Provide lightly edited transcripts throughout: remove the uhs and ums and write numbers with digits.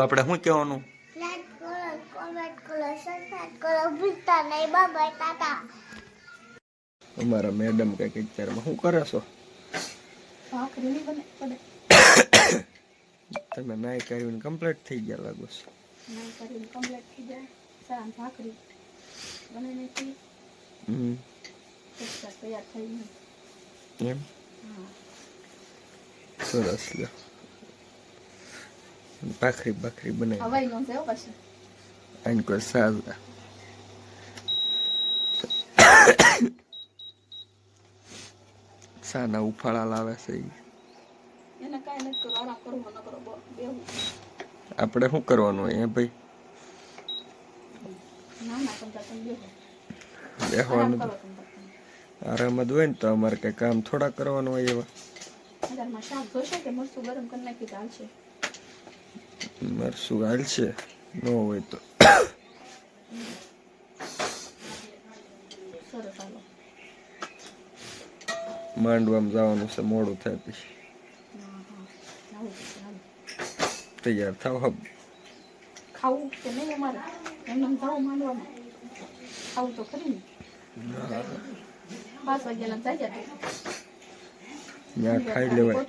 આપણે શું કહેવાનું? લાઈક કરો, કોમેન્ટ કરો, સબસ્ક્રાઇબ કરો, ભૂલતા નહીં. Bye bye, Tata. અમારા મેડમ કઈક અત્યારમાં શું કરે છો? ભાખરી નહીં બને પડે. તમે નાઈ કરીને કમ્પ્લીટ થઈ ગયા લાગો છો. નાઈ કરીને કમ્પ્લીટ થઈ જાય. સારા ભાખરી બનાવી નાખી. તૈયાર થઈ ગયું એમ? હા. સરસ લ્યો. ભાખરી બનાવી હવાઈ નો છે પછી આઈને કોઈ સાજા સાના ઉફાળા લાવે છે એને કાઈ નથી કરો આરામ કરવો ન કરો બેહું આપણે શું કરવાનું હોય ભાઈ ના ના તમે બેહો બેહવાનું આરામ જ હોય ને તો અમારે કઈ કામ થોડા કરવાનું હોય એવા ઘરમાં શાક જોશે કે મરચું ગરમ કરી નાખી તો હાલશે મરચું હાલશે ન હોય તો સરસ હાલો માંડવામાં જવાનું છે મોડું થાય પછી તૈયાર થાવ હબ ખાવું કે નહીં અમારે એમને જાવ માંડવામાં ખાવું તો ખરી ને 5 વાગ્યાના જાય જાય ત્યાં ખાઈ લેવાય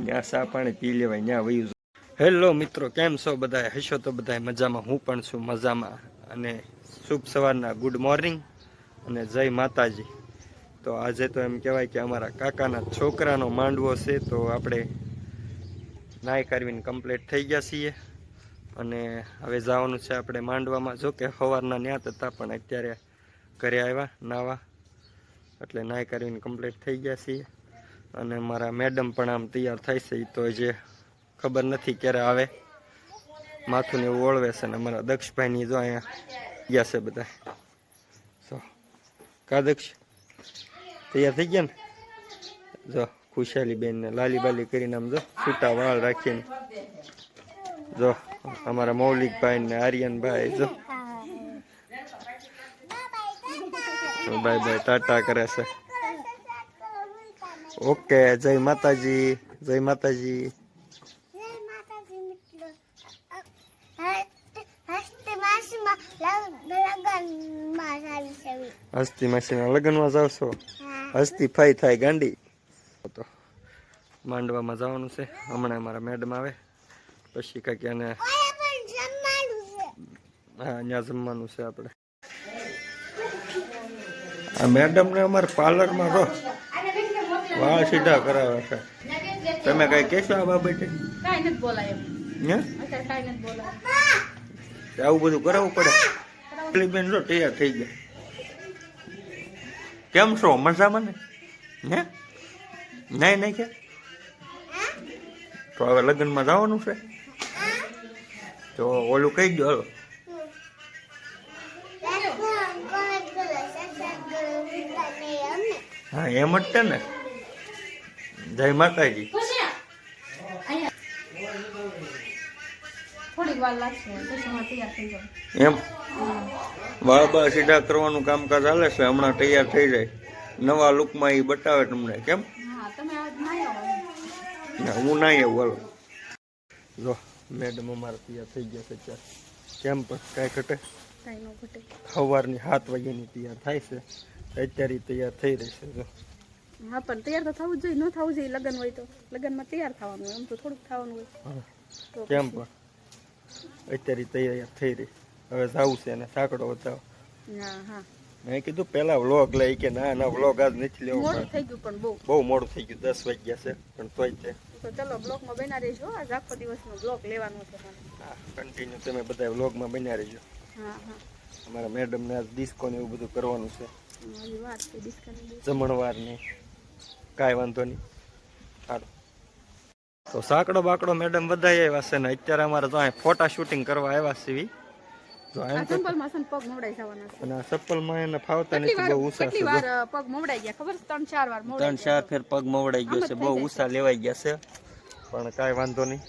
ત્યાં ચા પાણી પી લેવાય ત્યાં વયું. હેલો મિત્રો, કેમ છો બધા? હશો તો બધા મજામાં. હું પણ છું મજામાં. અને શુભ સવારના ગુડ મોર્નિંગ અને જય માતાજી. તો આજે તો એમ કહેવાય કે અમારા કાકાના છોકરાનો માંડવો છે, તો આપણે નાઈ કરવીને કમ્પ્લીટ થઈ ગયા છીએ અને હવે જવાનું છે આપણે માંડવામાં. જો કે સવારના ન્યાત હતા પણ અત્યારે ઘરે આવ્યા નાવા એટલે નાઈ કરીને કમ્પ્લીટ થઈ ગયા છીએ અને મારા મેડમ પણ આમ તૈયાર થાય છે. તો જે ખબર નથી ક્યારે આવે, માથું ને એવું ઓળવે છે. અને અમારા દક્ષભાઈની જો અહીંયા ગયા છે બધા. તો કા દક્ષ તૈયાર થઈ ગયા ને? જો ખુશાલી બેન ને લાલી બાલી કરીને આમ જો છૂટા વાળ રાખીને જો અમારા મૌલિકભાઈ ને આર્યનભાઈ જો બાય બાય ટાટા કરે છે. ઓકે, જય માતાજી, જય માતાજી. હસ્તી માસીના લગ્નમાં જાવ છો? હસ્તી ફાઈ થાય ગાંડી. તો માંડવામાં જવાનું છે હમણાં. અમારા મેડમ આવે પછી કાંઈક એને હા ત્યાં જમવાનું છે આપણે. આ મેડમ ને અમારે પાર્લરમાં રહો વાળ સીધા કરાવે છે. તમે કઈ કહેશો આ બાબતે? કાઈ નથી બોલાય હે અત્યારે કાઈ નથી બોલાય. આવું બધું કરાવવું પડે. બેન જો તૈયાર થઈ ગયા. કેમ છો? મજામાં ને? હે નહીં નહીં કે તો હવે લગ્નમાં જવાનું છે તો ઓલું કહી દો. હાલો હા એમ જ છે ને. જય માતાજી. એમ વાળ બાળ સીધા કરવાનું કામકાજ હાલે છે. હમણાં તૈયાર થઈ જાય નવા લુકમાં એ બતાવે તમને. કેમ હું ના આવું? હાલો જો મેડમ અમારે તૈયાર થઈ ગયા છે. ચાલ કેમ પણ કાંઈ ઘટે? સવારની 7 વાગ્યાની તૈયાર થાય છે. અત્યારે તૈયાર થઈ રહી છે. જો હા પણ તૈયાર તો થવું જ જોઈએ. ન થવું જોઈએ લગ્ન હોય તો લગ્નમાં તૈયાર થવાનું હોય. એમ તો થોડુંક થવાનું હોય. કેમ પણ અત્યારે તૈયાર થઈ રહી. હવે જવું છે અને સાંકડો બતાવો. મેં કીધું પેલા વ્લોગ લઈ કે ના વ્લોગ આજ નથી લેવો. મોડું થઈ ગયું પણ બહુ મોડું થઈ ગયું. 10 વાગ્યા છે પણ તોય છે. તો ચલો બ્લોગમાં બન્યા રહેજો. આજ આખો દિવસનો બ્લોગ લેવાનો છે. હા કન્ટિન્યુ તમે બધા વ્લોગમાં બન્યા રહેજો. હા હા અમારા મેડમ ને આજ ડિસ્કો ને એવું બધું કરવાનું છે. વાત છે ડિસ્કાની જમણવાર ને કાંઈ વાંધો નહીં. સારું તો સાંકડો બાકડો મેડમ બધા આવ્યા છે ને અત્યારે અમારે તો અહીં ફોટા શૂટિંગ કરવા આવ્યા છે. જો એમ તો ચપ્પલમાં છે ને પગ મોવડાઈ જવાના છે. અને આ ચપ્પલમાં એને ફાવતા નથી. બહુ ઊંચા છે. કેટલી વાર પગ મોવડાઈ ગયા ખબર છે? 3-4 વાર મોવડાઈ 3-4 ફેર પગ મોવડાઈ ગયો છે. બહુ ઊંચા લેવાઈ ગયા છે પણ કાંઈ વાંધો નહીં.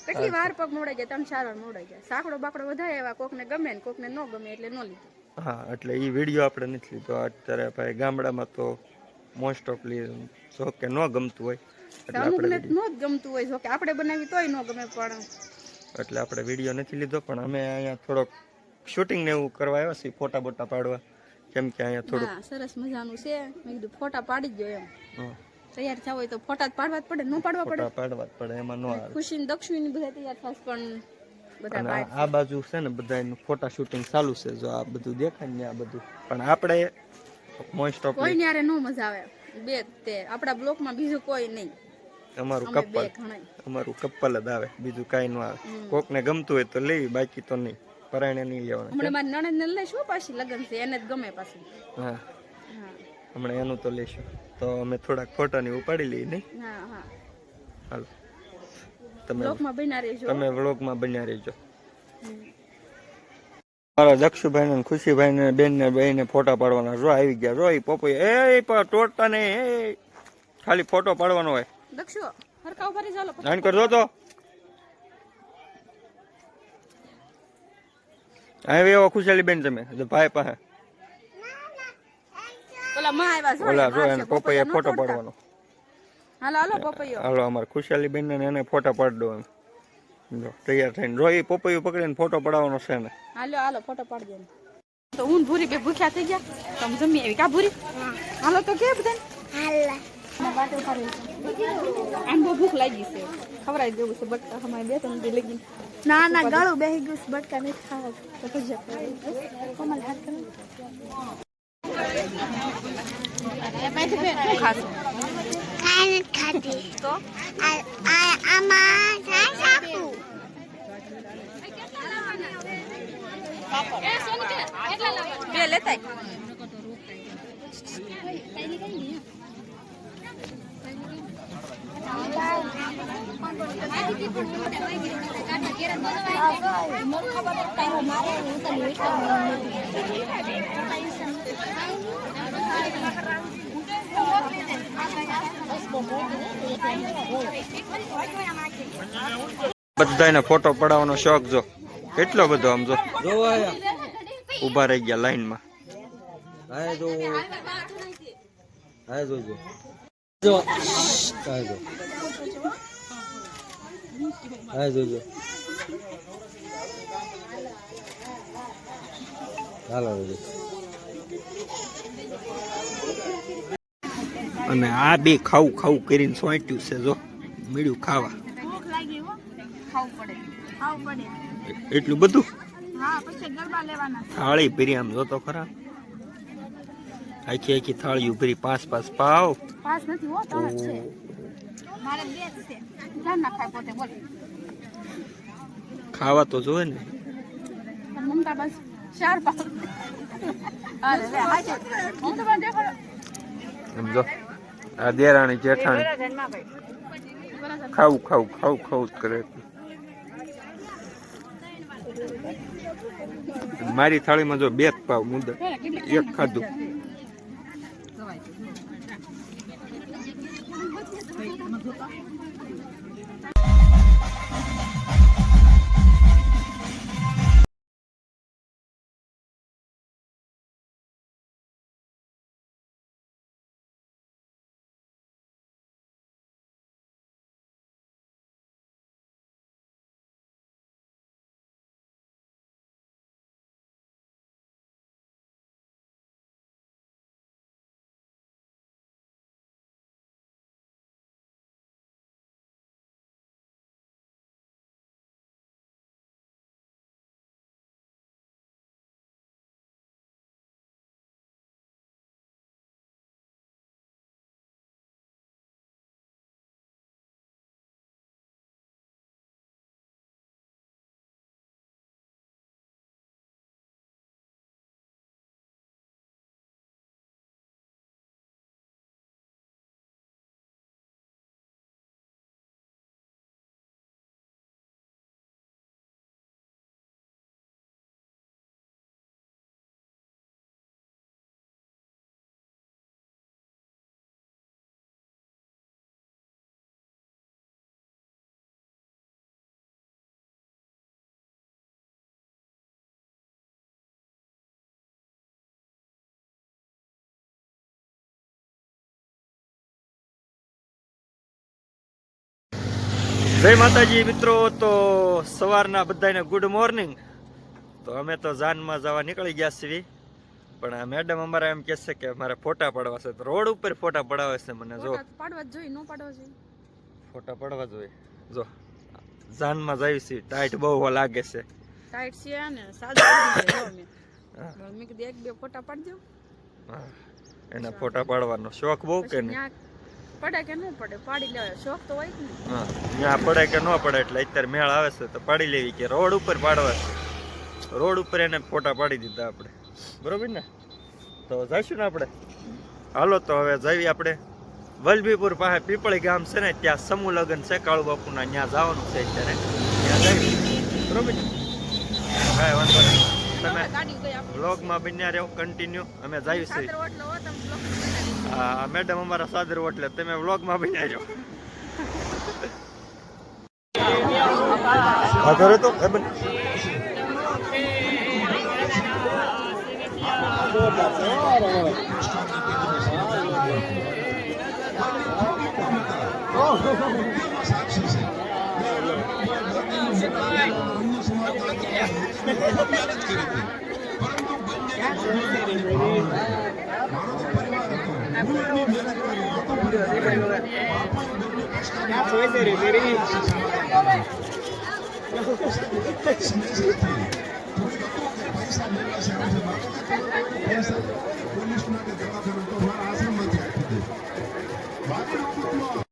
કેટલી વાર પગ મોવડાઈ ગયા? 3-4 વાર મોવડાઈ ગયા. સાંકડો બાકડો વધારે આવ્યા. કોકને ગમે ને કોકને ન ગમે એટલે ન લીધું. હા એટલે એ વિડીયો આપણે નથી લીધો અત્યારે. ભાઈ ગામડામાં તો મોસ્ટ ઓફલી જો કે ન ગમતું હોય એટલે અમુકને આપણે નો જ ગમતું હોય, જો કે આપણે બનાવી તોય ન ગમે, પણ એટલે આપણે વિડીયો નથી લીધો, પણ અમે અહીંયા થોડોક શૂટિંગ ને એવું કરવા આવ્યા છીએ, ફોટા બોટા પાડવા, કેમ કે અહીંયા થોડુંક ના સરસ મજાનું છે. મેં કીધું ફોટા પાડી જ જોઈએ એમ. હમ, તૈયાર થવા હોય તો ફોટા જ પાડવા જ પડે, ન પાડવા પડે. ફોટા પાડવા જ પડે, એમાં ન આવે. ખુશી દક્ષિણ બધા તૈયાર થશે, પણ બધા અને બહાર આ બાજુ છે ને બધા ફોટા શૂટિંગ ચાલુ છે, જો આ બધું દેખાય ને આ બધું, પણ આપણે મોસ્ટ કોઈ ઓફલી ન્યારે નો મજા આવે. બે તે આપણા બ્લોકમાં બીજું કોઈ નહીં. અમારું અમે બે કપલ ઘણાય. અમારું કપલ જ આવે, બીજું કાંઈ ન આવે. કોકને ગમતું હોય તો લેવી, બાકી તો નહીં. પરાયણે નહીં લેવાના. હમણાં મારી નણંદ ને લઈશું પાછી, લગન છે એને જ ગમે પાછું. હા, હા હમણાં એનું તો લઈશું, તો અમે થોડાક ફોટાની ઉપાડી લઈએ નહીં. હા હા, હાલો, તમે બ્લોકમાં બન્યા રહેજો. તમે વ્લોગમાં બન્યા રહેજો. મારા દક્ષુભાઈ ને ખુશીભાઈ ને બેન ને બેને ફોટા પાડવાના. જો આવી ગયા, જો એ પોપઈ એ તોડતા નહીં, એ ખાલી ફોટો પાડવાનો હોય. દક્ષુ હરકા ઉભા રહી ચાલો. જાણ કરજો તો આવી એવો ખુશાલી બેન તમે ભાઈ પાસે ઓલા માં આવ્યા છો. ઓલા જો એને પોપૈયા ફોટો પાડવાનો. હાલો હાલો પપૈયો. હાલો અમારે ખુશાલી બેન ને એને ફોટા પાડી દો એમ. જો તૈયાર થઈને જો એ પોપૈયું પકડીને ફોટો પડાવવાનો છે ને. હાલો હાલો ફોટો પાડી દે. તો હું ભૂરી બે ભૂખ્યા થઈ ગયા. તમે જમી આવી કા ભૂરી? હાલો તો કે બધા આમ બહુ ભૂખ લાગી છે, ખવડાવી દેવું છે બટકા. અમારે બે ત્રણ દી લગી ના ના ગાળું બેહી ગયું છે, બટકા નહીં ખાવા તો ભજીયા કોમલ હાથ કરે શું ખાશો? તો બે લેતા બધાને ફોટો પડાવવાનો શોખ જો કેટલો બધો. આમ જો ઉભા રહી ગયા લાઈન માં. અને આ બે ખાવું ખાવું કરીને સોંટ્યું છે, જો મળ્યું ખાવા. એટલું બધું થાળી ભરી આમ જો તો ખરા, આખી આખી થાળી ભરી 5-5 પાવ. પાસ નથી હો, ત્રણ જ છે. મારે બે જ છે. જાન ના ખાય પોતે બોલ. ખાવા તો જોવે ને. મમતા બસ 4 પાવ. અરે લે હાચે. મમતા બસ દેખો. સમજો આ દેરાણી જેઠાણી ખાવું ખાવું ખાવું ખાવું જ કરે. મારી થાળીમાં જો 2 પાવ મુદ્દે એક ખાધું. જય માતાજી મિત્રો. તો સવારના બધાને ગુડ મોર્નિંગ. તો અમે તો જાનમાં જવા નીકળી ગયા છીએ, પણ આ મેડમ અમારા એમ કહેશે કે મારે ફોટા પાડવા છે. તો રોડ ઉપર ફોટા પડાવે છે મને. જો પાડવા જ જોઈએ, નો પાડવા જોઈએ, ફોટા પડવા જોઈએ. જો જાનમાં જઈ છે, ટાઈટ બહુ લાગે છે. ટાઈટ છે ને સાદા મેં કીધું એક બે ફોટા પાડજો. હા, એના ફોટા પાડવાનો શોખ બહુ કે નહીં? પડે કે ન પડે પાડી લેવાય, શોખ તો હોય ને. હા, ત્યાં પડે કે ન પડે એટલે અત્યારે મેળ આવે છે તો પાડી લેવી. કે રોડ ઉપર પાડવા છે, રોડ ઉપર એને ફોટા પાડી દીધા આપણે, બરોબર ને? તો જઈશું ને આપણે. હાલો તો હવે જઈએ આપણે વલભીપુર પાસે પીપળી ગામ છે ને, ત્યાં સમૂહ લગ્ન છે કાળુ બાપુના, ત્યાં જવાનું છે અત્યારે. ત્યાં જઈએ, બરોબર ને? કાંઈ વાંધો નહીં, તમે વ્લોગમાં બન્યા રહો કન્ટિન્યુ. અમે જઈએ છીએ. હા, મેડમ અમારા સાદર એટલે તમે વ્લોગમાં બન્યા રહો. હા કરે તો